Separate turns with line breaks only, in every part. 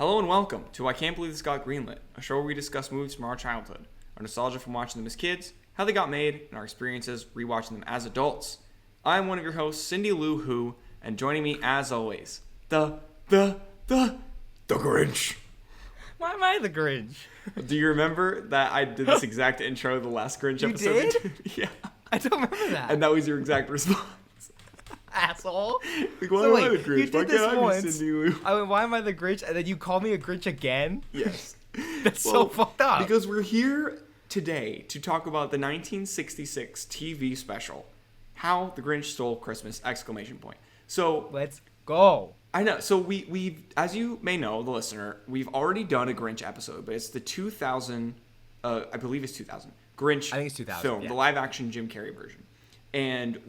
Hello and welcome to I Can't Believe This Got Greenlit, a show where we discuss movies from our childhood, our nostalgia from watching them as kids, how they got made, and our experiences rewatching them as adults. I'm one of your hosts, Cindy Lou Who, and joining me as always, the Grinch.
Why am I the Grinch?
Do you remember that I did this exact intro the last Grinch episode?
You did?
Yeah.
I don't remember that.
And that was your exact response.
Asshole.
Like, why
So
am I
wait,
the Grinch?
you
Why
did this
can't I be
once.
Cindy Lou?
I mean, why am I the Grinch? And then you call me a Grinch again?
Yes.
That's so fucked up.
Because we're here today to talk about the 1966 TV special, How the Grinch Stole Christmas! ! So
Let's go.
I know. So we've, as you may know, the listener, we've already done a Grinch episode, but it's the 2000, I believe it's 2000 Grinch.
I think it's 2000,
film,
yeah.
the live action Jim Carrey version. And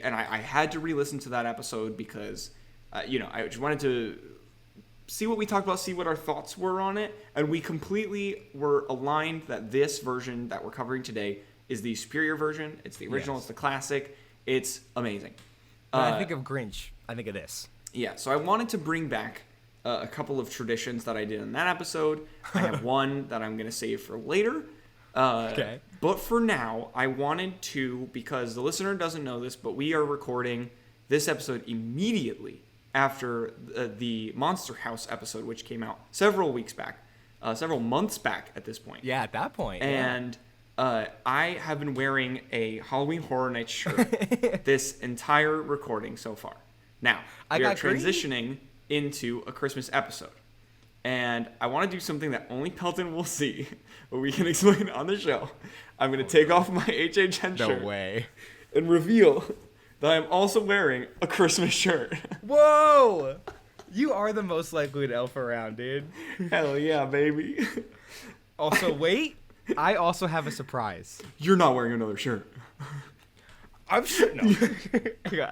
I had to re-listen to that episode because, I just wanted to see what we talked about, see what our thoughts were on it, and we completely were aligned that this version that we're covering today is the superior version. It's the original.
Yes.
It's the classic. It's amazing.
When I think of Grinch, I think of this.
Yeah, so I wanted to bring back a couple of traditions that I did in that episode. I have one that I'm going to save for later.
Okay.
But for now, I wanted to, because the listener doesn't know this, but we are recording this episode immediately after the Monster House episode, which came out several months back at this point.
Yeah, at that point.
And I have been wearing a Halloween Horror Nights shirt this entire recording so far. Now, we are transitioning into a Christmas episode. And I want to do something that only Pelton will see, but we can explain on the show. I'm going to take off my HHN shirt.
No way.
And reveal that I'm also wearing a Christmas shirt.
Whoa! You are the most likely elf around, dude.
Hell yeah, baby.
Also, wait. I also have a surprise.
You're not wearing another shirt.
I'm sure. No.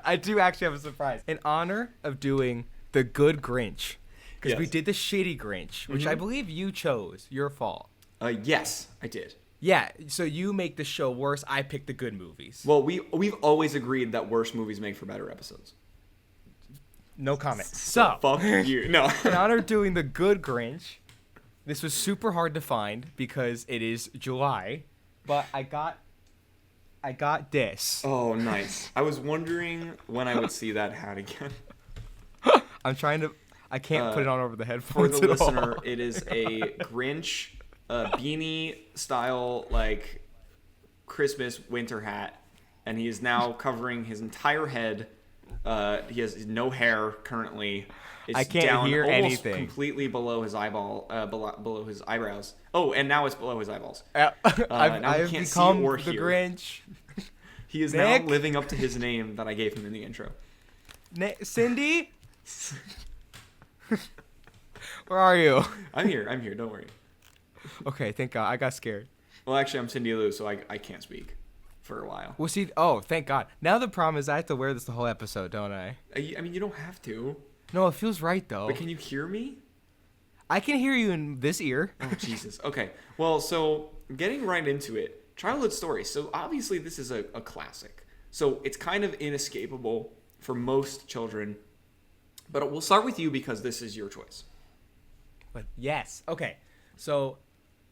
I do actually have a surprise. In honor of doing the good Grinch. Because we
Yes.
did the shitty Grinch, which I believe you chose. Your fault.
Yes, I did.
Yeah, so you make the show worse. I pick the good movies.
Well, we've always agreed that worse movies make for better episodes.
No comment. So,
Fuck you. No.
in honor of doing the good Grinch, this was super hard to find because it is July, but I got this.
Oh, nice. I was wondering when I would see that hat again.
I can't put it on over the
For
headphones
the
at all.
listener, it is a Grinch beanie style, like, Christmas winter hat, and he is now covering his entire head. He has no hair currently. It's
I can't
down
hear
almost
anything.
completely below his below his eyebrows. Oh, and now it's below his eyeballs.
I've
now we can't see
become
or
the
hear.
Grinch.
He is
Nick?
now living up to his name that I gave him in the intro.
Cindy? Where are you?
I'm here. Don't worry.
Okay, thank God. I got scared.
Well, actually, I'm Cindy Lou, so I can't speak for a while.
Well, see, oh, thank God. Now the problem is I have to wear this the whole episode, don't I?
I mean, you don't have to.
No, it feels right, though.
But can you hear me?
I can hear you in this ear.
Oh, Jesus. Okay. Well, so getting right into it, childhood stories. So obviously this is a classic. So it's kind of inescapable for most children. But we'll start with you because this is your choice.
But yes. Okay. So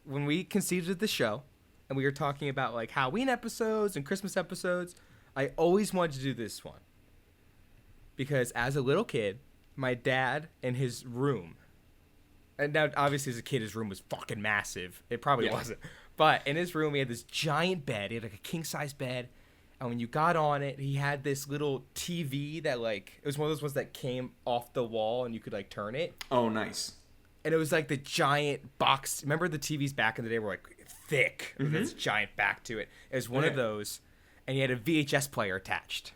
when we conceived the show and we were talking about like Halloween episodes and Christmas episodes, I always wanted to do this one. Because as a little kid, my dad in his room, and now obviously as a kid his room was fucking massive. It probably wasn't. But in his room he had this giant bed. He had like a king size bed. And when you got on it, he had this little TV that like, it was one of those ones that came off the wall and you could like turn it.
Oh, nice.
And it was like the giant box. Remember the TVs back in the day were like thick with this giant back to it. It was one of those. And he had a VHS player attached.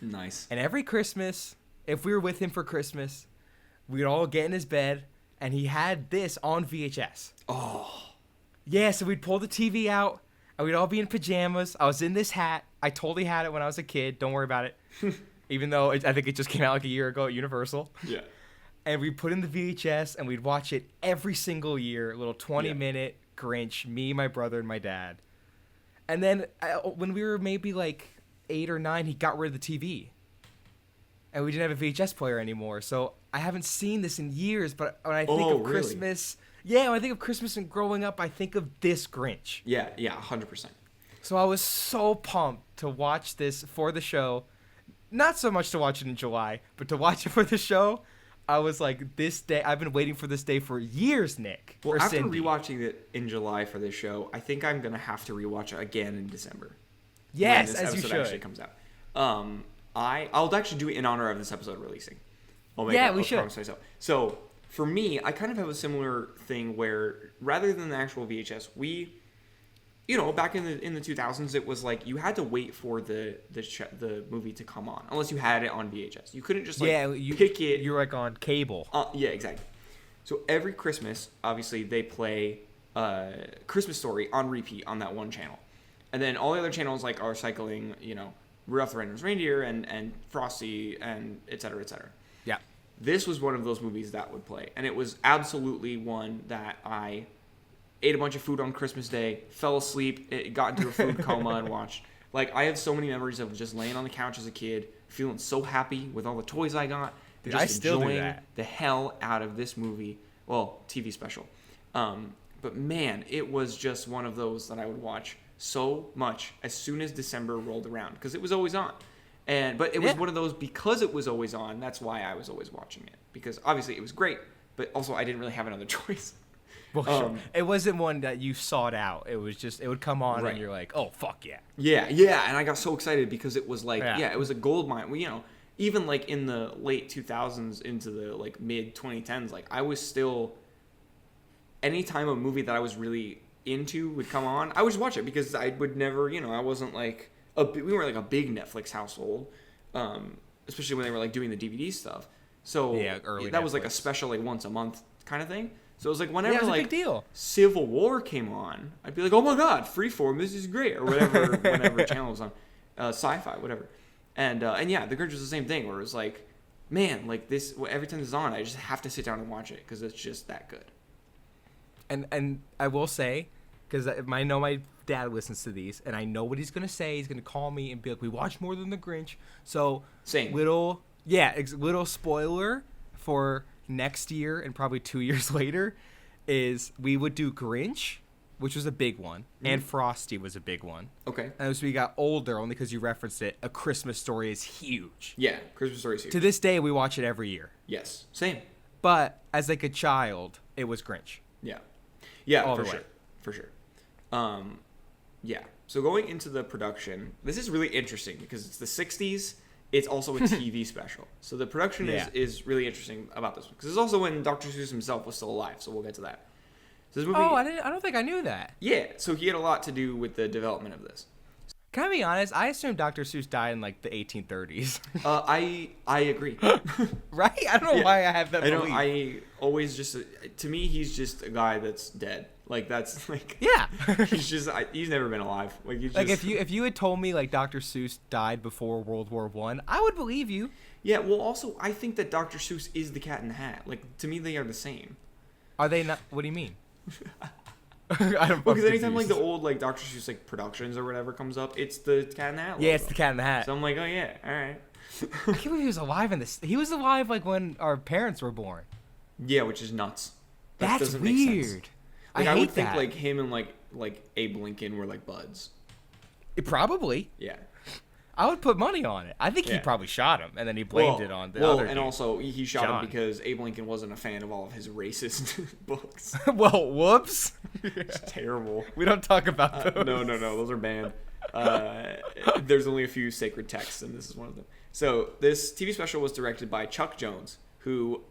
Nice.
And every Christmas, if we were with him for Christmas, we'd all get in his bed and he had this on VHS.
Oh.
Yeah, so we'd pull the TV out and we'd all be in pajamas. I was in this hat. I totally had it when I was a kid. Don't worry about it. Even though I think it just came out like a year ago at Universal.
Yeah.
And we'd put in the VHS and we'd watch it every single year. A little 20-minute Grinch, me, my brother, and my dad. And then when we were maybe like 8 or 9, he got rid of the TV. and we didn't have a VHS player anymore. So I haven't seen this in years. But when I think of
really?
Christmas, when I think of Christmas and growing up, I think of this Grinch.
Yeah, 100%.
So I was so pumped to watch this for the show. Not so much to watch it in July, but to watch it for the show. I was like, this day, I've been waiting for this day for years, Nick.
Well, after
Cindy.
rewatching it in July for this show, I think I'm going to have to rewatch it again in December.
Yes,
when this
as you
episode
should.
actually comes out. I'll actually do it in honor of this episode releasing.
We should.
Promise myself. So, for me, I kind of have a similar thing where rather than the actual VHS, we... back in the 2000s, it was like you had to wait for the movie to come on, unless you had it on VHS. You couldn't just pick it.
You're like on cable.
Yeah, exactly. So every Christmas, obviously, they play Christmas Story on repeat on that one channel, and then all the other channels are cycling, Rudolph the Red-Nosed Reindeer and Frosty and et cetera, et cetera.
Yeah.
This was one of those movies that would play, and it was absolutely one that I ate a bunch of food on Christmas Day, fell asleep, got into a food coma, and watched. I have so many memories of just laying on the couch as a kid, feeling so happy with all the toys I got,
Dude,
just
I still do
enjoying
that.
the hell out of this movie. Well, TV special. But man, it was just one of those that I would watch so much as soon as December rolled around, because it was always on. But it was one of those, because it was always on, that's why I was always watching it. Because obviously it was great, but also I didn't really have another choice.
Well, sure. It wasn't one that you sought out. It was just, it would come on and you're like, oh, fuck yeah.
Yeah, and I got so excited because it was it was a gold mine. Well, even in the late 2000s into the mid 2010s, I was still, anytime a movie that I was really into would come on, I would just watch it because I would never, I wasn't we weren't a big Netflix household, especially when they were doing the DVD stuff. So
early
that
Netflix.
was a special once a month kind of thing. So it was whenever
it was a big deal.
Civil War came on, I'd be like, oh my god, Freeform, this is great, or whatever channel was on, Sci-Fi, whatever. And yeah, The Grinch was the same thing, where it was man, this, every time this is on, I just have to sit down and watch it because it's just that good.
And I will say, because I know my dad listens to these, and I know what he's gonna say. He's gonna call me and be like, "We watch more than The Grinch." So
same
little spoiler for next year and probably 2 years later is we would do Grinch, which was a big one, and Frosty was a big one.
Okay.
And as we got older, only because you referenced it, A Christmas Story is huge.
Yeah, Christmas Story is huge.
To this day, we watch it every year.
Yes, same.
But as a child, it was Grinch.
Yeah,
all
for
the way.
sure, for sure. Yeah. So going into the production, this is really interesting because it's the 60s. It's also a TV special. So the production is really interesting about this one. Because it's also when Dr. Seuss himself was still alive. So we'll get to that. So this movie,
I don't think I knew that.
Yeah. So he had a lot to do with the development of this.
Can I be honest? I assumed Dr. Seuss died in the 1830s.
I agree.
Right? I don't know why I have that belief.
I always just, to me, he's just a guy that's dead. That's
yeah.
he's never been alive.
If you had told me Dr. Seuss died before World War I would believe you.
Yeah. Well, also I think that Dr. Seuss is the Cat in the Hat. To me, they are the same.
Are they not? What do you mean?
I don't. Because anytime the old Dr. Seuss productions or whatever comes up, it's the Cat in the Hat. Logo.
Yeah, it's the Cat in the Hat.
So I'm like, oh yeah, all right.
I can't believe he was alive in this. He was alive when our parents were born.
Yeah, which is nuts.
That
doesn't
weird.
Make sense. I would
that.
think him and Abe Lincoln were buds.
Probably.
Yeah.
I would put money on it. I think he probably shot him, and then he blamed it on the other dude.
And also he shot him because Abe Lincoln wasn't a fan of all of his racist books.
Well, whoops.
It's terrible.
We don't talk about those.
No. Those are banned. There's only a few sacred texts, and this is one of them. So this TV special was directed by Chuck Jones, who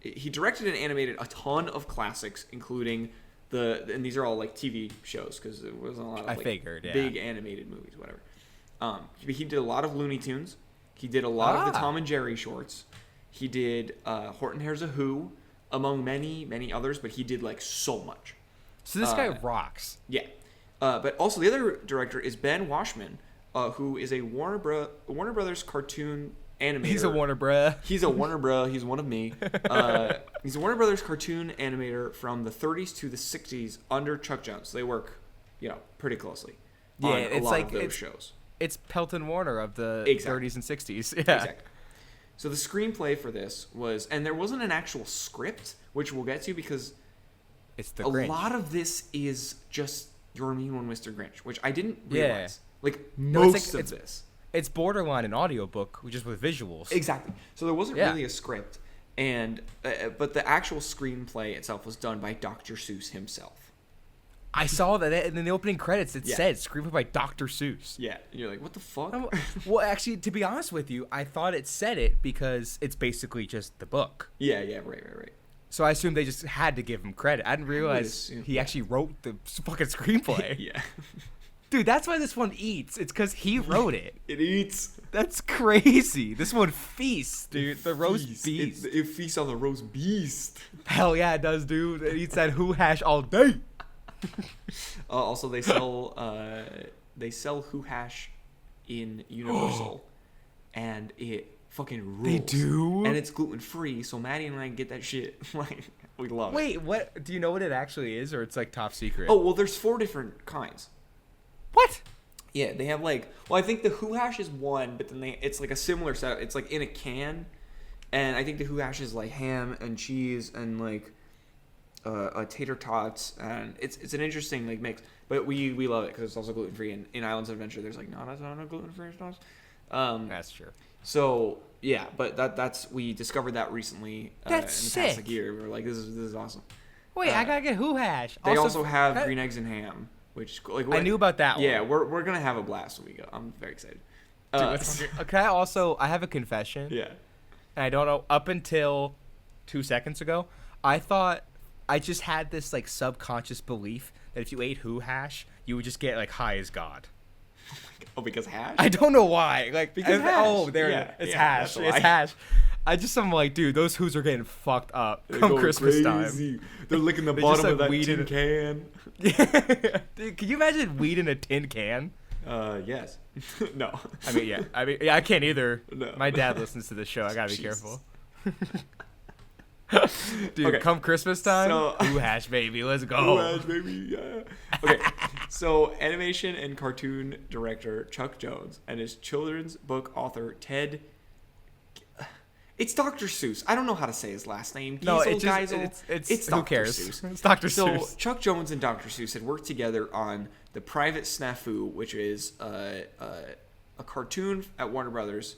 he directed and animated a ton of classics, including and these are all TV shows because there wasn't a lot of big animated movies, whatever. He did a lot of Looney Tunes. He did a lot of the Tom and Jerry shorts. He did Horton Hears a Who, among many, many others, but he did so much.
So this guy rocks.
Yeah. But also the other director is Ben Washman, who is a Warner Brothers cartoon animator.
He's a Warner bruh.
He's a Warner bruh. He's one of me. He's a Warner Brothers cartoon animator from the 30s to the 60s under Chuck Jones. They work, pretty closely on a lot of those shows.
it's Pelton Warner of the 30s and 60s. Yeah.
Exactly. So the screenplay for this was, and there wasn't an actual script, which we'll get to because
it's the Grinch.
A lot of this is just Your Mean One, Mr. Grinch, which I didn't realize. Like most of this.
It's borderline an audiobook, just with visuals.
Exactly. So there wasn't really a script, and but the actual screenplay itself was done by Dr. Seuss himself.
I saw that, and in the opening credits, it said screenplay by Dr. Seuss.
Yeah, and you're like, what the fuck?
Well, actually, to be honest with you, I thought it said it because it's basically just the book.
Yeah, right.
So I assumed they just had to give him credit. I didn't realize he actually wrote the fucking screenplay.
Yeah.
Dude, that's why this one eats. It's because he wrote it.
It eats.
That's crazy. This one feasts, dude. The roast beast.
It feasts on the roast beast.
Hell yeah, it does, dude. It eats that Who hash all day.
Also, they sell Who hash in Universal, and it fucking rules.
They do,
and it's gluten free. So Maddie and I get that shit. Like we love it.
Wait, what? Do you know what it actually is, or it's like top secret?
Oh well, there's 4 different kinds.
What?
Yeah, they have like. Well, I think the Who hash is one, but then it's like a similar setup. It's like in a can, and I think the Who hash is like ham and cheese and like. Tater tots, and it's an interesting like mix, but we love it because it's also gluten free. And in Islands of Adventure, there's like not a gluten free sauce.
That's true.
So yeah, but that's we discovered that recently.
That's
in the
sick.
past like year. We were like, this is awesome.
Wait, I gotta get Who hash.
They also have green eggs and ham, which is cool. Like
I knew about that one.
Yeah, we're gonna have a blast when we go. I'm very excited.
Can I have a confession?
Yeah.
And I don't know. Up until 2 seconds ago, I just had this like subconscious belief that if you ate Who hash, you would just get like high as God.
Oh, because hash?
I don't know why. Like
because hash.
Oh, there it's hash. It's hash. I'm like, dude, those Who's are getting fucked up come Christmas time.
They're licking the bottom of that tin can.
Yeah. Dude, can you imagine weed in a tin can?
Yes. No.
I mean, I can't either.
No.
My dad listens to this show. I gotta be careful. Dude,
okay.
Come Christmas time, Who hash, baby, let's go.
Who hash, baby, yeah. Okay, so animation and cartoon director Chuck Jones and his children's book author Ted. It's Dr. Seuss. I don't know how to say his last name.
No,
it's
who cares? Seuss. It's Dr. Seuss.
So Chuck Jones and Dr. Seuss had worked together on The Private Snafu, which is a cartoon at Warner Brothers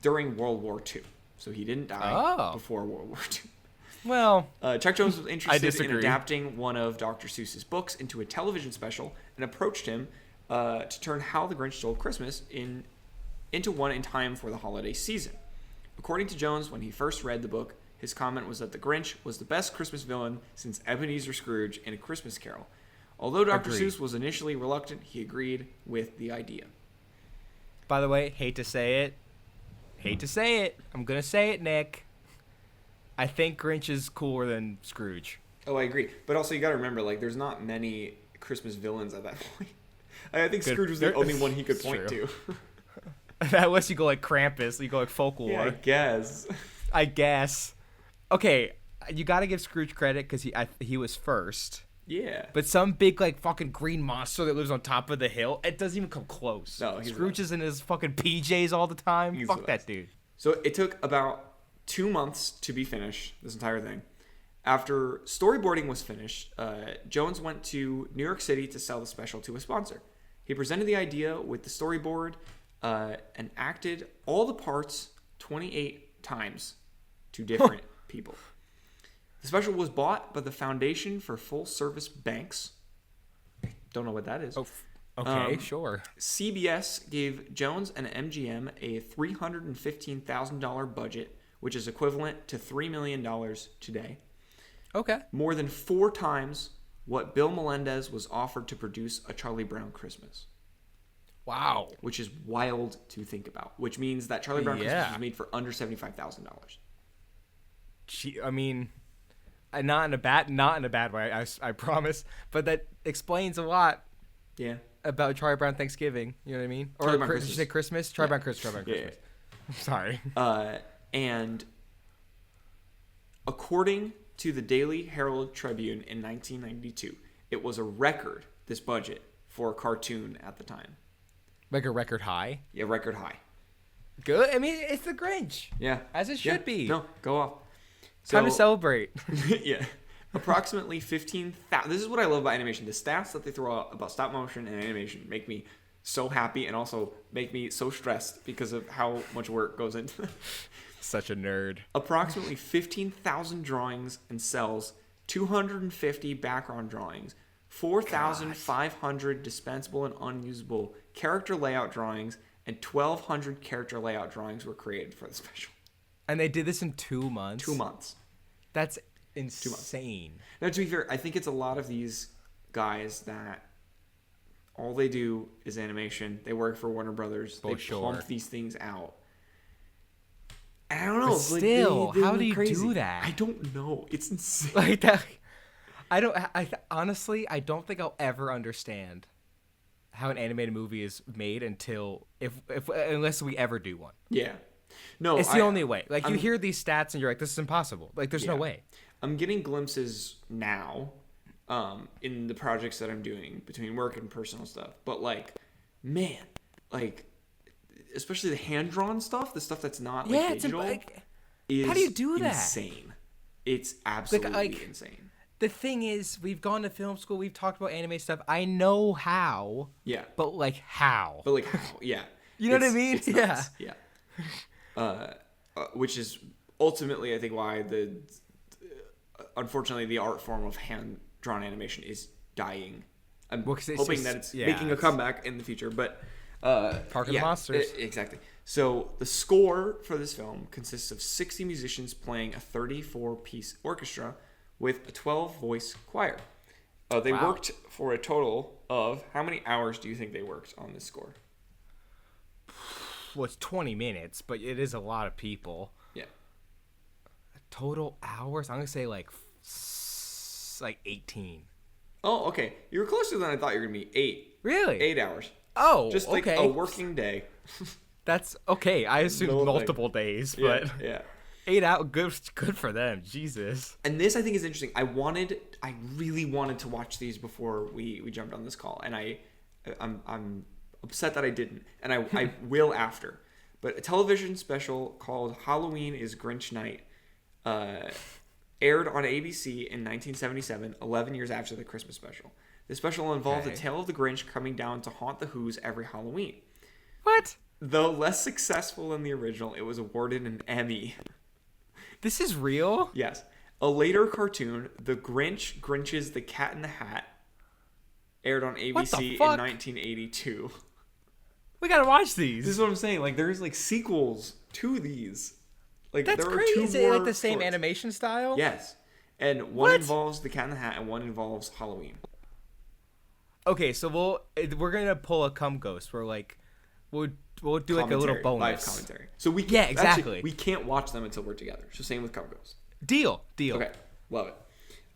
during World War II. So he didn't die before World War II.
Well,
Chuck Jones was interested in adapting one of Dr. Seuss's books into a television special and approached him to turn How the Grinch Stole Christmas into one in time for the holiday season. According to Jones, when he first read the book, his comment was that the Grinch was the best Christmas villain since Ebenezer Scrooge in A Christmas Carol. Although Dr. Seuss was initially reluctant, he agreed with the idea.
By the way, hate to say it. I'm going to say it, Nick. I think Grinch is cooler than Scrooge.
Oh, I agree. But also, you got to remember, like, there's not many Christmas villains at that point. I think Scrooge was the only one he could point to.
Unless you go like Krampus, you go like folklore.
Yeah,
I guess. Okay, you got to give Scrooge credit because he was first.
Yeah.
But some big like fucking green monster that lives on top of the hill, it doesn't even come close.
No,
Scrooge is in his fucking PJs all the time. Fuck that dude.
So it took about 2 months to be finished, this entire thing. After storyboarding was finished, Jones went to New York City to sell the special to a sponsor. He presented the idea with the storyboard and acted all the parts 28 times to different people. The special was bought by the Foundation for Full Service Banks. Don't know what that is.
Oh, okay, sure.
CBS gave Jones and MGM a $315,000 budget, which is equivalent to $3 million today.
Okay.
More than 4 times what Bill Melendez was offered to produce A Charlie Brown Christmas.
Wow.
Which is wild to think about. Which means that Charlie Brown Christmas was made for under $75,000.
I mean, not in a bad way, I promise. But that explains a lot.
Yeah.
About Charlie Brown Thanksgiving. You know what I mean? Or did you say Christmas? Charlie Brown Christmas.
Yeah.
I'm sorry.
And according to the Daily Herald Tribune in 1992, it was a record, this budget, for a cartoon at the time.
Like a record high?
Yeah, record high.
Good. I mean, it's the Grinch.
Yeah.
As it should be.
No, go off.
Time to celebrate.
Yeah. Approximately 15,000. This is what I love about animation. The stats that they throw out about stop motion and animation make me so happy and also make me so stressed because of how much work goes into it.
Such a nerd.
Approximately 15,000 drawings and cells, 250 background drawings, 4,500 dispensable and unusable character layout drawings, and 1,200 character layout drawings were created for the special.
And they did this in 2 months?
2 months.
That's insane.
Now, to be fair, I think it's a lot of these guys that all they do is animation. They work for Warner Brothers. They pump these things out. I don't know.
But still,
they
how do you
crazy.
do that?
I don't know. It's insane.
Like that. Honestly, I don't think I'll ever understand how an animated movie is made unless we ever do one.
Yeah. No,
it's the only way. Like, you hear these stats and you're like, this is impossible. Like, there's no way.
I'm getting glimpses now in the projects that I'm doing between work and personal stuff. But, like, man, like, especially the hand-drawn stuff, the stuff that's not, like, digital, is
how do you do that?
Insane. It's absolutely insane.
The thing is, we've gone to film school, we've talked about anime stuff. I know how. Yeah. But, like, how?
Yeah.
You know what I mean?
Yeah. Yeah. Which is ultimately, I think, why unfortunately, the art form of hand-drawn animation is dying. I'm hoping that it's making a comeback in the future, but
Park of the Monsters.
Exactly. So the score for this film consists of 60 musicians playing a 34-piece orchestra with a 12-voice choir. They worked for a total of, how many hours do you think they worked on this score?
Well, it's 20 minutes, but it is a lot of people. Yeah. Total hours? I'm going to say like 18.
Oh, okay. You were closer than I thought you were going to be. 8.
Really?
8 hours.
Oh,
just like a working day.
That's okay. I assumed multiple days, but
yeah.
8 hours, good for them. Jesus.
And this, I think, is interesting. I really wanted to watch these before we jumped on this call, and I'm upset that I didn't, and I will after. But a television special called Halloween is Grinch Night aired on ABC in 1977, 11 years after the Christmas special. The special involved the tale of the Grinch coming down to haunt the Who's every Halloween.
What?
Though less successful than the original, it was awarded an Emmy.
This is real?
Yes. A later cartoon, The Grinch Grinches the Cat in the Hat, aired on ABC in 1982.
We gotta watch these.
This is what I'm saying. Like, there's like sequels to these. Like,
that's
there are
crazy.
2
Is it
more
like the same
shorts.
Animation style?
Yes. And one involves the Cat in the Hat, and one involves Halloween.
Okay, so we're gonna pull a Cum Ghost. We're like, we'll do like a little bonus
live commentary. So we can't,
exactly.
Actually, we can't watch them until we're together. So same with Cum Ghost.
Deal.
Okay, love it.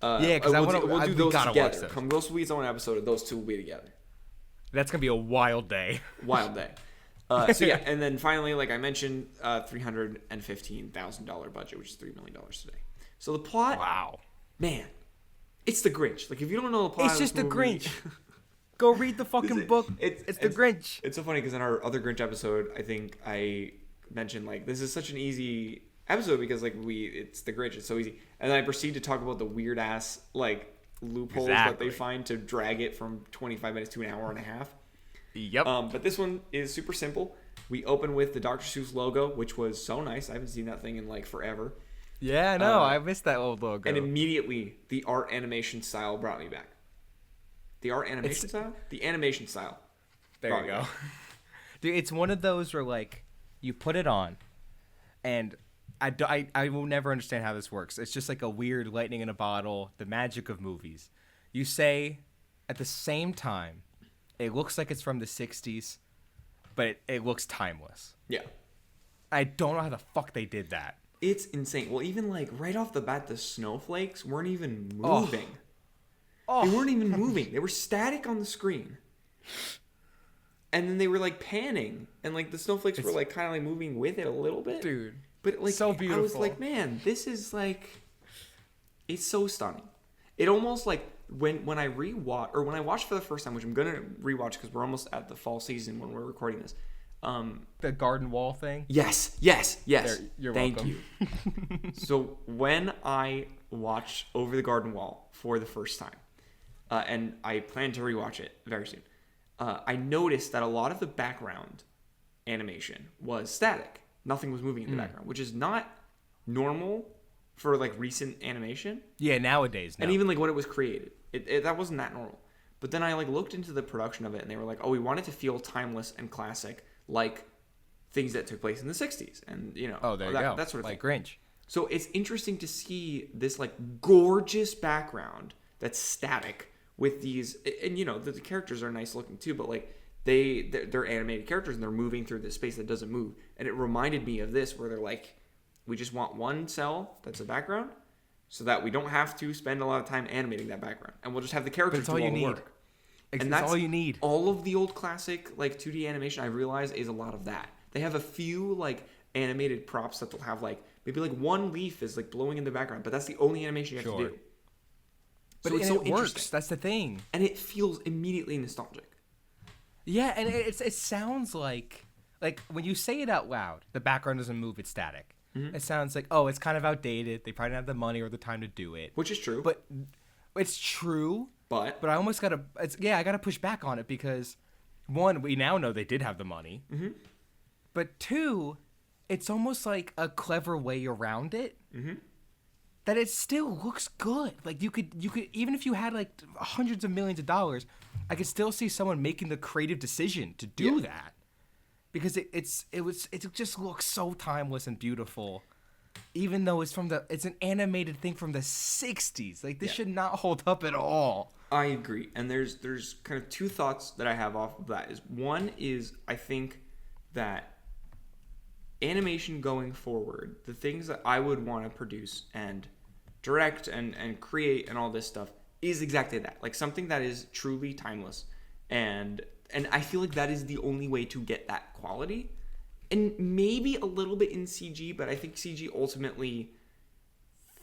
Because we'll do those together.
Cum Ghost will be its own episode, and those 2 will be together.
That's gonna be a wild day.
Wild day. So yeah, and then finally, like I mentioned, $315,000 budget, which is $3 million today. So the plot, man, it's the Grinch. Like, if you don't know the plot,
it's just the Grinch. Go read the fucking book. It's the Grinch.
It's so funny because in our other Grinch episode, I think I mentioned like this is such an easy episode because like it's the Grinch. It's so easy, and then I proceed to talk about the weird ass like loopholes that they find to drag it from 25 minutes to an hour and a half.
Yep.
But this one is super simple. We open with the Dr. Seuss logo, which was so nice. I haven't seen that thing in like forever.
Yeah, I know. I missed that old logo.
And immediately, the art animation style brought me back. The art animation style? The animation style.
There you go. Dude, it's one of those where like you put it on, and I will never understand how this works. It's just like a weird lightning in a bottle, the magic of movies. You say at the same time, it looks like it's from the 60s, but it looks timeless. Yeah. I don't know how the fuck they did that.
It's insane. Well, even like right off the bat, the snowflakes weren't even moving. They weren't even moving. They were static on the screen. And then they were like panning, and like the snowflakes were like kind of like moving with it a little bit.
Dude.
But like
so beautiful.
I was like, man, this is like, it's so stunning. It almost like when I rewatch or when I watched for the first time, which I'm gonna rewatch because we're almost at the fall season when we're recording this.
The garden wall thing.
Yes.
There, you're
Thank
welcome.
you. So when I watched Over the Garden Wall for the first time, and I plan to rewatch it very soon, I noticed that a lot of the background animation was static. Nothing was moving in the background, which is not normal for like recent animation.
Yeah, nowadays. No.
And even like when it was created, that wasn't that normal. But then I like looked into the production of it, and they were like, "Oh, we want it to feel timeless and classic, like things that took place in the '60s," and you know,
there you go,
that sort of
like
thing.
Grinch.
So it's interesting to see this like gorgeous background that's static with these, and you know, the characters are nice looking too, but like they're animated characters and they're moving through this space that doesn't move, and it reminded me of this where they're like, we just want one cell that's a background, so that we don't have to spend a lot of time animating that background, and we'll just have the characters do all the work.
And that's all you need.
All of the old classic like 2D animation, I realize, is a lot of that. They have a few like animated props that they'll have like maybe like one leaf is like blowing in the background, but that's the only animation you have to do.
But
so
it's so it works. That's the thing.
And it feels immediately nostalgic.
Yeah, and it sounds like when you say it out loud, the background doesn't move, it's static. Mm-hmm. It sounds like, oh, it's kind of outdated. They probably don't have the money or the time to do it.
Which is true.
But it's true. But I almost I gotta push back on it because, one, we now know they did have the money.
Mm-hmm.
But two, it's almost like a clever way around it.
Mm-hmm.
That it still looks good. Like you could even if you had like hundreds of millions of dollars, I could still see someone making the creative decision to do that. Because it just looks so timeless and beautiful. Even though it's an animated thing from the 60s. Like this should not hold up at all.
I agree. And there's kind of two thoughts that I have off of that. One is I think that animation going forward, the things that I would want to produce and direct and create and all this stuff is exactly that. Like something that is truly timeless. And I feel like that is the only way to get that quality. And maybe a little bit in CG, but I think CG ultimately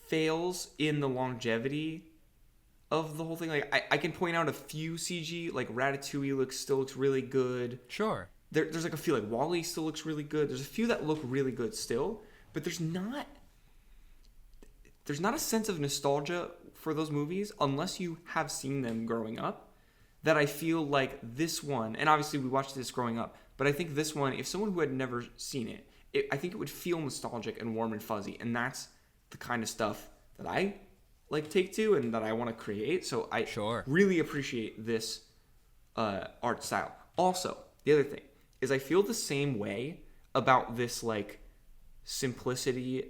fails in the longevity of the whole thing. Like I can point out a few CG, like Ratatouille still looks really good.
Sure.
There's like a few, like WALL-E still looks really good. There's a few that look really good still, but there's not a sense of nostalgia for those movies unless you have seen them growing up. That I feel like this one, and obviously we watched this growing up, but I think this one, if someone who had never seen it, I think it would feel nostalgic and warm and fuzzy, and that's the kind of stuff that I like take to and that I want to create. So I really appreciate this art style. Also, the other thing is I feel the same way about this like simplicity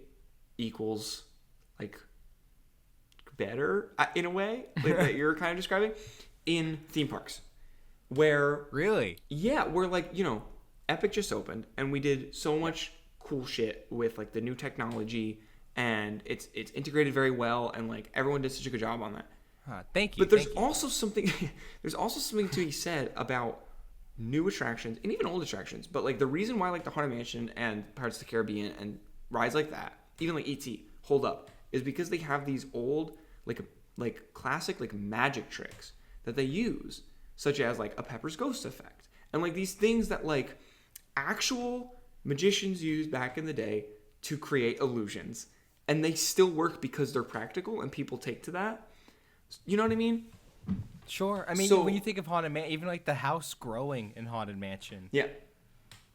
equals like better in a way like, that you're kind of describing. In theme parks, where where like, you know, Epic just opened and we did so much cool shit with like the new technology and it's integrated very well and like everyone did such a good job on that.
Thank you.
But there's also something to be said about new attractions and even old attractions. But like the reason why like the Haunted Mansion and Pirates of the Caribbean and rides like that, even like E.T. hold up, is because they have these old like classic like magic tricks that they use, such as like a Pepper's Ghost effect. And like these things that like actual magicians used back in the day to create illusions. And they still work because they're practical and people take to that. You know what I mean?
Sure. I mean, when you think of Haunted Mansion, even like the house growing in Haunted Mansion.
Yeah.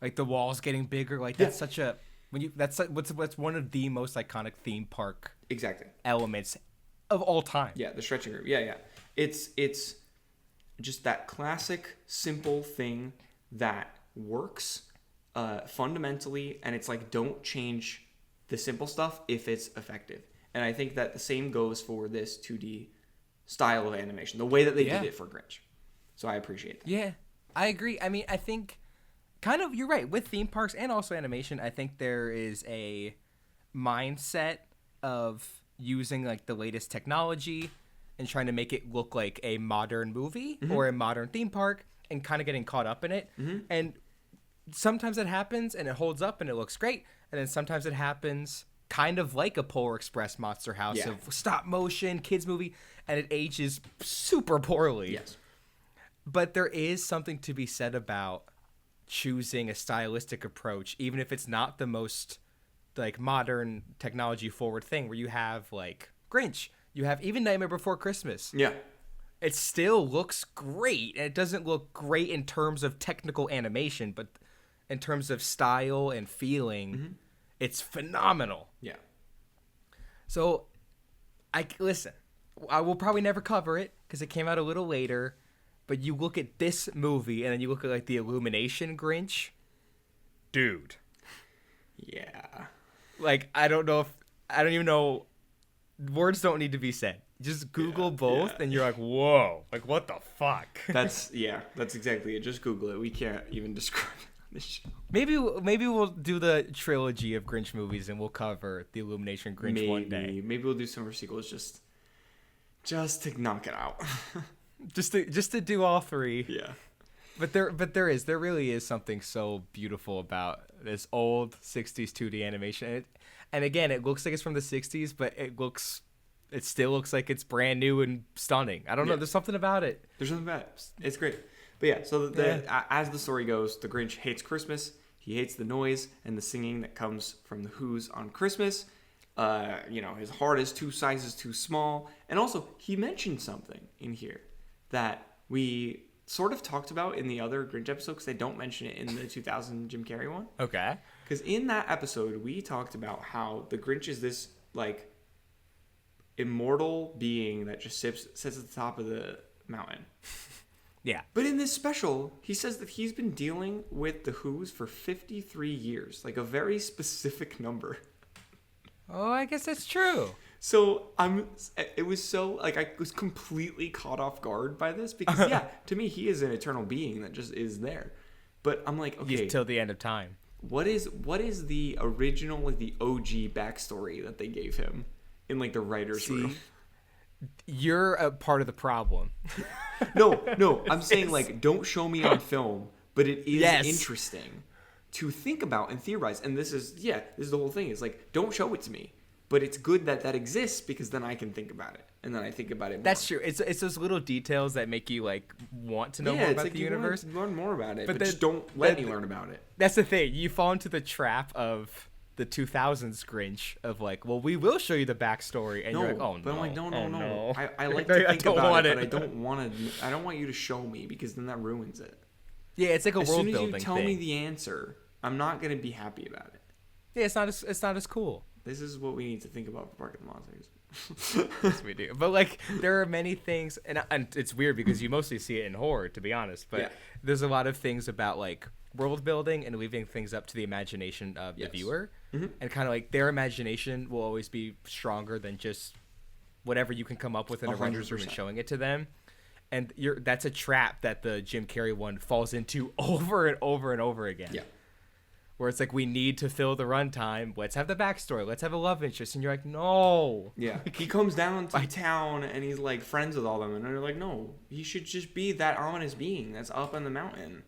Like the walls getting bigger. Like that's such a, that's one of the most iconic theme park elements of all time.
Yeah, the stretching room. Yeah. It's just that classic, simple thing that works fundamentally, and it's like, don't change the simple stuff if it's effective. And I think that the same goes for this 2D style of animation, the way that they did it for Grinch. So I appreciate that.
Yeah, I agree. I mean, I think kind of, you're right, with theme parks and also animation, I think there is a mindset of using like the latest technology and trying to make it look like a modern movie or a modern theme park and kind of getting caught up in it. Mm-hmm. And sometimes it happens and it holds up and it looks great. And then sometimes it happens kind of like a Polar Express Monster House of stop motion kids movie, and it ages super poorly.
Yes.
But there is something to be said about choosing a stylistic approach, even if it's not the most like modern technology forward thing, where you have like Grinch, you have even Nightmare Before Christmas.
Yeah.
It still looks great, and it doesn't look great in terms of technical animation, but in terms of style and feeling, it's phenomenal.
Yeah.
So, listen, I will probably never cover it because it came out a little later, but you look at this movie and then you look at like the Illumination Grinch, dude.
Yeah.
Like, I don't even know. Words don't need to be said. Just Google both, and you're like, whoa, like what the fuck?
That's exactly it. Just Google it. We can't even describe it on this show.
Maybe we'll do the trilogy of Grinch movies, and we'll cover the Illumination Grinch one day.
Maybe we'll do some more sequels just to knock it out.
just to do all three.
Yeah.
But there really is something so beautiful about this old 60s 2D animation. And again, it looks like it's from the 60s, but it still looks like it's brand new and stunning. I don't know. There's something about it.
There's something about it. It's great. But yeah, so as the story goes, the Grinch hates Christmas. He hates the noise and the singing that comes from the Who's on Christmas. His heart is 2 sizes too small. And also, he mentioned something in here that we sort of talked about in the other Grinch episode, because they don't mention it in the 2000 Jim Carrey one.
Okay.
Because in that episode, we talked about how the Grinch is this, like, immortal being that just sits at the top of the mountain.
Yeah.
But in this special, he says that he's been dealing with the Who's for 53 years. Like, a very specific number.
Oh, I guess that's true.
So it was so, like, I was completely caught off guard by this because, to me, he is an eternal being that just is there. But I'm like, okay.
He's till the end of time.
What is the original, like, the OG backstory that they gave him in, like, the writer's room?
You're a part of the problem.
No, I'm saying, like, don't show me on film, but it is interesting to think about and theorize. And this is the whole thing. It's like, don't show it to me. But it's good that exists, because then I can think about it, and then I think about it more.
That's true. It's those little details that make you like want to know more about the universe.
Learn more about it, but just don't let me learn about it.
That's the thing. You fall into the trap of the 2000s Grinch of like, well, we will show you the backstory, and you're like, oh no.
But I'm like, no.
No.
I like to think about it, but I don't want you to show me, because then that ruins it.
Yeah, it's like a world building thing.
As soon as you tell me the answer, I'm not gonna be happy about it.
Yeah, it's not as cool.
This is what we need to think about for Park of the Monsters.
Yes, we do. But like, there are many things, and it's weird because you mostly see it in horror, to be honest. But there's a lot of things about like world building and leaving things up to the imagination of the viewer, and kind of like their imagination will always be stronger than just whatever you can come up with in a writer's room and showing it to them. And that's a trap that the Jim Carrey one falls into over and over and over again. Yeah. Where it's like, we need to fill the runtime. Let's have the backstory. Let's have a love interest. And you're like, no.
Yeah. He comes down to town and he's like friends with all them. And they're like, no, he should just be that ominous being that's up on the mountain.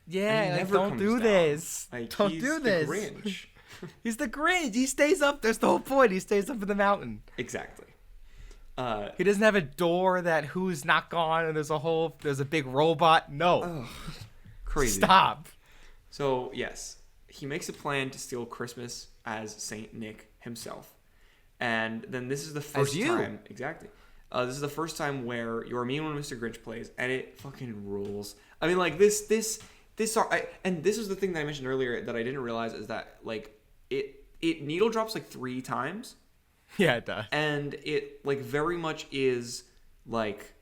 Yeah, like, don't do this.
Like,
don't do this.
He's the Grinch.
He's the Grinch. He stays up. That's the whole point. He stays up in the mountain.
Exactly.
He doesn't have a door that Who's not gone and there's a big robot. No.
Ugh, crazy.
Stop.
So, yes. He makes a plan to steal Christmas as Saint Nick himself. And then this is the first time. Exactly. This is the first time where You're Me When Mr. Grinch plays, and it fucking rules. I mean, like, this song, and this is the thing that I mentioned earlier that I didn't realize, is that, like, it needle drops, like, 3 times.
Yeah, it does.
And it, like, very much is, like,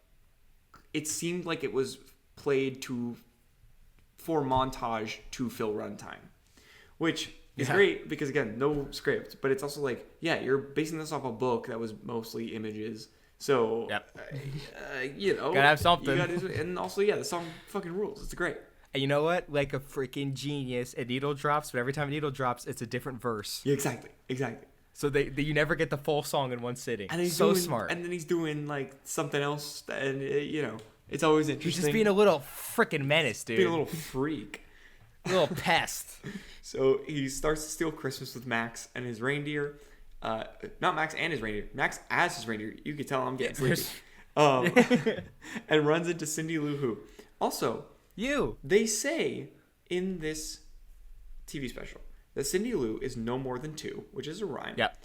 it seemed like it was played for montage to fill runtime. Which is great because, again, no script. But it's also like, you're basing this off a book that was mostly images. So,
gotta have something.
And also, the song fucking rules. It's great.
And you know what? Like a freaking genius, it needle drops, but every time a needle drops, it's a different verse.
Yeah, exactly.
So you never get the full song in one sitting.
And he's
so smart.
And then he's doing, like, something else. And, it's always interesting.
He's just being a little freaking menace, dude.
Being a little freak.
A little pest.
So he starts to steal Christmas with Max and his reindeer, not Max and his reindeer, Max as his reindeer. You could tell I'm getting sleepy. And runs into Cindy Lou Who. Also, they say in this TV special that Cindy Lou is no more than 2, which is a rhyme.
Yep.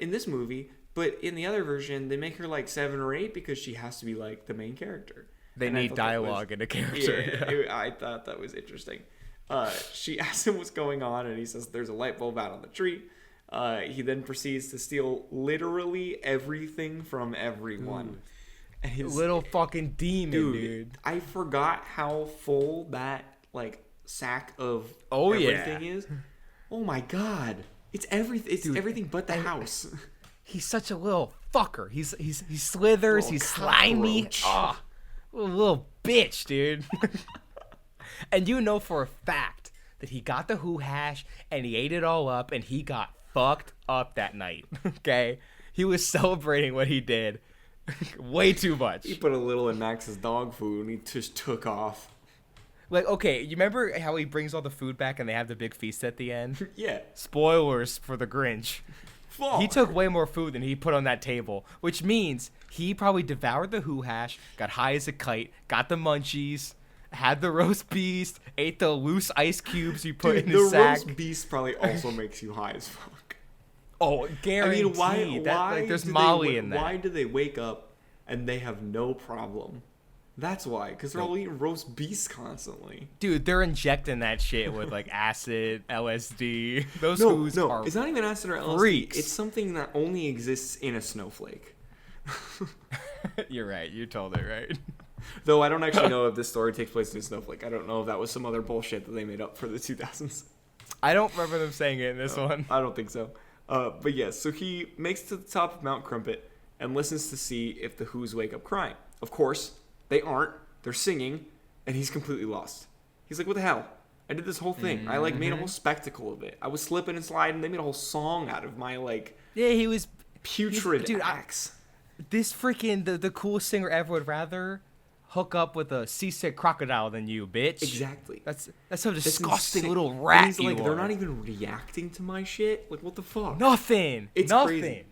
In this movie, but in the other version, they make her like 7 or 8 because she has to be like the main character.
They need dialogue in a character.
Yeah, I thought that was interesting. She asks him what's going on, and he says there's a light bulb out on the tree. He then proceeds to steal literally everything from everyone.
And his little fucking demon, dude.
I forgot how full that like sack of everything is. Oh my god. It's everything. It's everything but the house.
He's such a little fucker. He slithers. He's slimy. Oh, little bitch, dude. And you know for a fact that he got the Who hash and he ate it all up and he got fucked up that night. Okay, he was celebrating what he did way too much.
He put a little in Max's dog food and he just took off.
Like, okay, you remember how he brings all the food back and they have the big feast at the end?
Yeah.
Spoilers for the Grinch.
Fuck.
He took way more food than he put on that table, which means he probably devoured the Who hash, got high as a kite, got the munchies, had the roast beast, ate the loose ice cubes he put in his sack.
The roast beast probably also makes you high as fuck.
Oh, guaranteed.
I mean, why
there's Molly in that.
Why do they wake up and they have no problem? That's why, because they're all eating roast beasts constantly.
Dude, they're injecting that shit with like acid, LSD. Those Who's are
it's not even acid or LSD.
freaks.
It's something that only exists in a snowflake.
You're right. You told it right.
Though I don't actually know if this story takes place in a snowflake. I don't know if that was some other bullshit that they made up for the 2000s.
I don't remember them saying it in this one.
I don't think so. But yes, so he makes it to the top of Mount Crumpet and listens to see if the Who's wake up crying. Of course, they aren't. They're singing, and he's completely lost. He's like, what the hell? I did this whole thing. Mm-hmm. I like made a whole spectacle of it. I was slipping and sliding. They made a whole song out of my like
he was
putrid acts.
This freaking the coolest singer ever would rather hook up with a seasick crocodile than you, bitch.
Exactly.
That's so disgusting little rat.
And he's like, they're not even reacting to my shit. Like, what the fuck?
Nothing.
It's
nothing.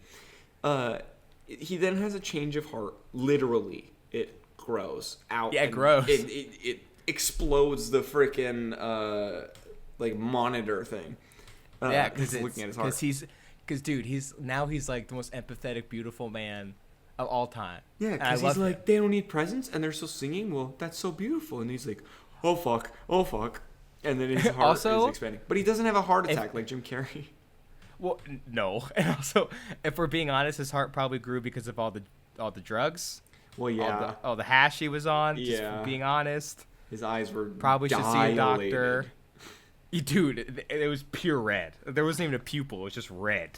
Crazy. He then has a change of heart. Literally, it grows out.
Yeah, it grows.
It explodes the freaking like monitor thing.
Yeah, because looking at his heart. Because dude, he's like the most empathetic, beautiful man of all time.
Yeah, because he's like, they don't need presents and they're still singing. Well, that's so beautiful. And he's like, oh fuck, and then his heart is expanding. But he doesn't have a heart attack like Jim Carrey.
Well, no. And also, if we're being honest, his heart probably grew because of all the drugs.
Well, yeah.
All the hash he was on.
Yeah.
Just for being honest.
His eyes were
probably
dilated.
Should see a doctor. Dude, it was pure red. There wasn't even a pupil. It was just red.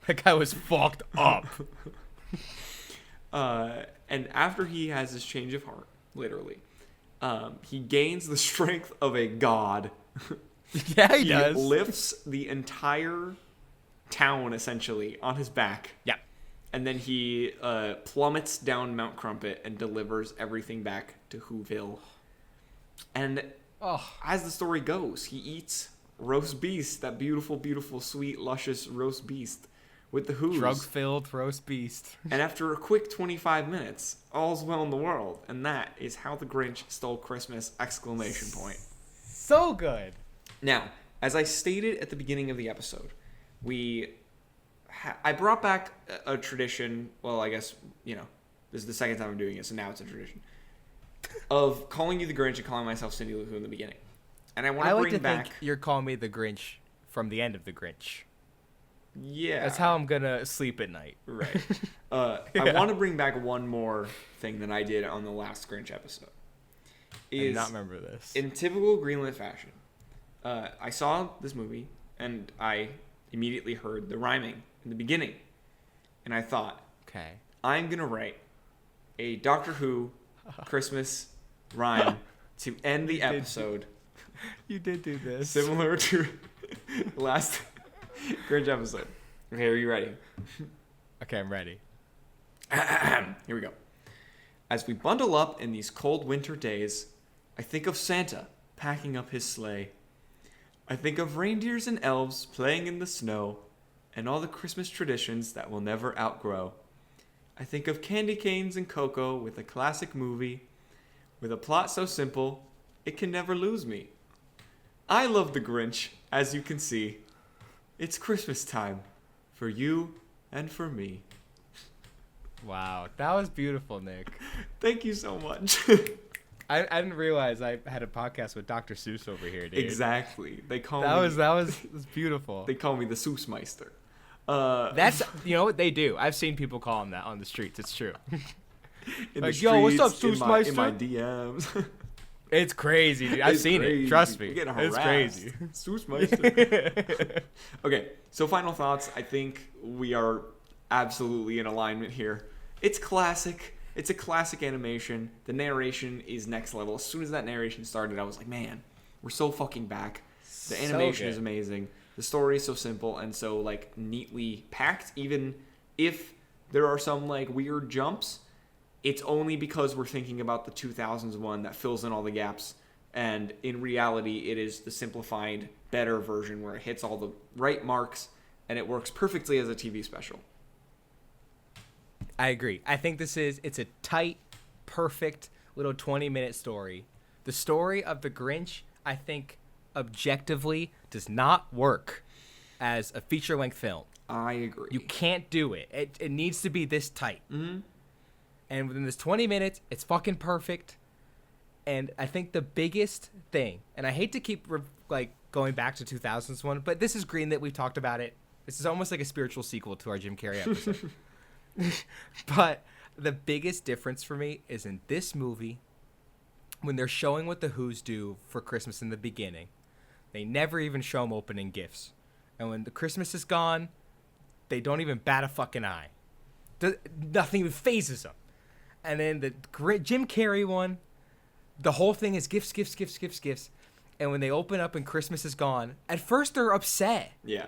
That guy was fucked up.
And after he has his change of heart, literally, he gains the strength of a god.
Yeah, he does.
He lifts the entire town, essentially, on his back.
Yeah.
And then he plummets down Mount Crumpet and delivers everything back to Whoville. And as the story goes, he eats roast beast, that beautiful, beautiful, sweet, luscious roast beast with the Who's.
Drug-filled roast beast.
And after a quick 25 minutes, all's well in the world. And that is how the Grinch stole Christmas! !
So good.
Now, as I stated at the beginning of the episode, I brought back a tradition. Well, I guess, this is the second time I'm doing it, so now it's a tradition of calling you the Grinch and calling myself Cindy Lou Who in the beginning. And I want to bring back.
Think you're calling me the Grinch from the end of the Grinch.
Yeah,
that's how I'm gonna sleep at night.
Right. I want to bring back one more thing that I did on the last Grinch episode.
I do not remember this.
In typical Greenlit fashion, I saw this movie and I immediately heard the rhyming in the beginning, and I thought,
okay,
I'm gonna write a Doctor Who Christmas rhyme to end the episode.
You did do this.
Similar to last Grinch episode. Okay, are you ready?
Okay, I'm ready.
Here we go. As we bundle up in these cold winter days, I think of Santa packing up his sleigh. I think of reindeers and elves playing in the snow. and all the Christmas traditions that we'll never outgrow. I think of candy canes and cocoa with a classic movie, with a plot so simple, it can never lose me. I love the Grinch, as you can see. It's Christmas time, for you and for me.
Wow, that was beautiful, Nick.
Thank you so much.
I didn't realize I had a podcast with Dr. Seuss over here, dude.
Exactly. They call
that
me.
was beautiful.
They call me the Seussmeister.
That's what they do. I've seen people call him that on the streets. It's true.
Like,
yo, what's up, Seussmeister?
In my DMs.
It's crazy, dude. I've seen it. Trust me. It's crazy.
Seussmeister. Okay, so final thoughts. I think we are absolutely in alignment here. It's classic. It's a classic animation. The narration is next level. As soon as that narration started, I was like, man, we're so fucking back. The animation is amazing. The story is so simple and so like neatly packed. Even if there are some like weird jumps, it's only because we're thinking about the 2000s one that fills in all the gaps. And in reality, it is the simplified, better version where it hits all the right marks and it works perfectly as a TV special.
I agree. I think it's a tight, perfect little 20-minute story. The story of the Grinch, I think, objectively does not work as a feature-length film.
I agree.
You can't do it. It needs to be this tight.
Mm-hmm.
And within this 20 minutes, it's fucking perfect. And I think the biggest thing, and I hate to keep going back to 2000s one, but this is Greenlit. We've talked about it. This is almost like a spiritual sequel to our Jim Carrey episode. But the biggest difference for me is in this movie, when they're showing what the Who's do for Christmas in the beginning, they never even show them opening gifts. And when the Christmas is gone, they don't even bat a fucking eye. Nothing even phases them. And then the Jim Carrey one, the whole thing is gifts, gifts, gifts, gifts, gifts. And when they open up and Christmas is gone, at first they're upset.
Yeah.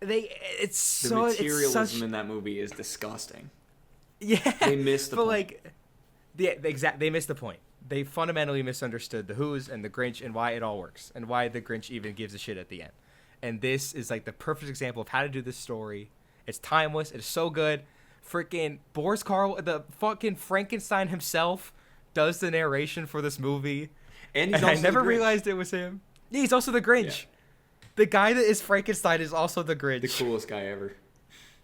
The
materialism in that movie is disgusting.
Yeah.
They missed the point.
They missed the point. They fundamentally misunderstood the Who's and the Grinch and why it all works and why the Grinch even gives a shit at the end. And this is like the perfect example of how to do this story. It's timeless. It's so good. Freaking Boris Karloff, the fucking Frankenstein himself, does the narration for this movie.
And I never
realized it was him. Yeah, he's also the Grinch. Yeah. The guy that is Frankenstein is also the Grinch.
The coolest guy ever.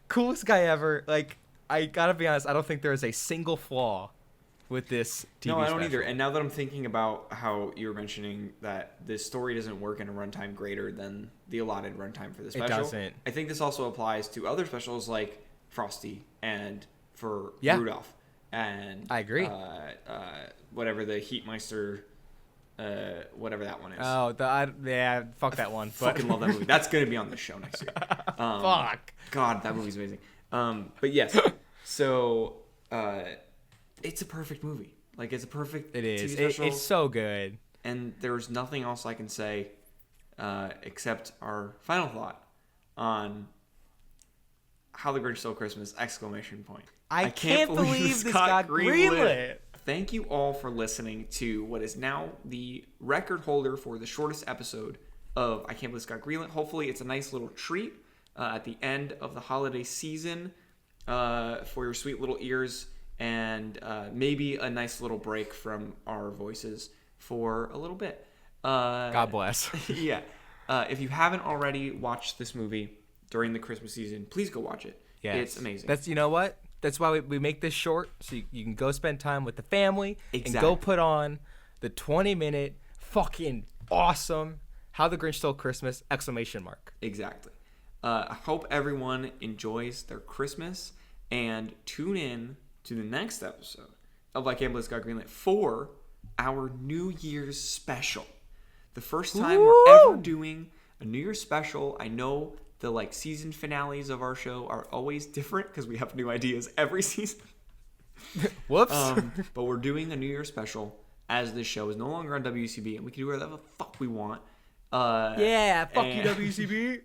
Coolest guy ever. Like, I gotta be honest, I don't think there is a single flaw with this TV
No, I don't
special.
either. And now that I'm thinking about how you were mentioning that this story doesn't work in a runtime greater than the allotted runtime for the special.
It doesn't.
I think this also applies to other specials like Frosty and for Rudolph. And
I agree.
Whatever the Heatmeister... whatever that one is.
Oh, fuck that one.
Fucking love that movie. That's gonna be on the show next year.
Fuck.
God, that movie's amazing. But yes, so it's a perfect movie. Like it's a perfect.
It is.
TV special,
it's so good.
And there's nothing else I can say except our final thought on How the Grinch Stole Christmas! !
I can't believe this got greenlit.
Thank you all for listening to what is now the record holder for the shortest episode of I Can't Believe This Got Greenlit. Hopefully it's a nice little treat at the end of the holiday season for your sweet little ears and maybe a nice little break from our voices for a little bit.
God bless.
Yeah. If you haven't already watched this movie during the Christmas season, please go watch it. Yes. It's amazing.
You know what? That's why we make this short, so you can go spend time with the family
and
go put on the 20-minute fucking awesome How the Grinch Stole Christmas! !
Exactly. I hope everyone enjoys their Christmas and tune in to the next episode of I Can't Believe This Got Greenlit for our New Year's special. The first time we're ever doing a New Year's special. I know the season finales of our show are always different because we have new ideas every season.
Whoops.
But we're doing a New Year's special as this show is no longer on WCB and we can do whatever the fuck we want.
Fuck you, WCB.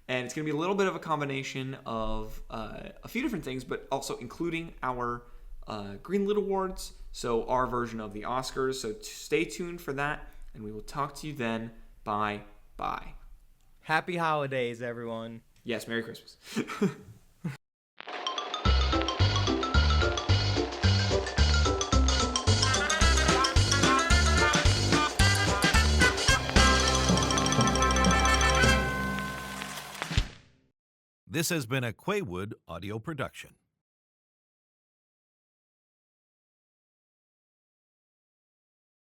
And it's going to be a little bit of a combination of a few different things, but also including our Greenlit Awards, so our version of the Oscars. So stay tuned for that, and we will talk to you then. Bye.
Happy holidays, everyone.
Yes, Merry Christmas.
This has been a Quaywood audio production.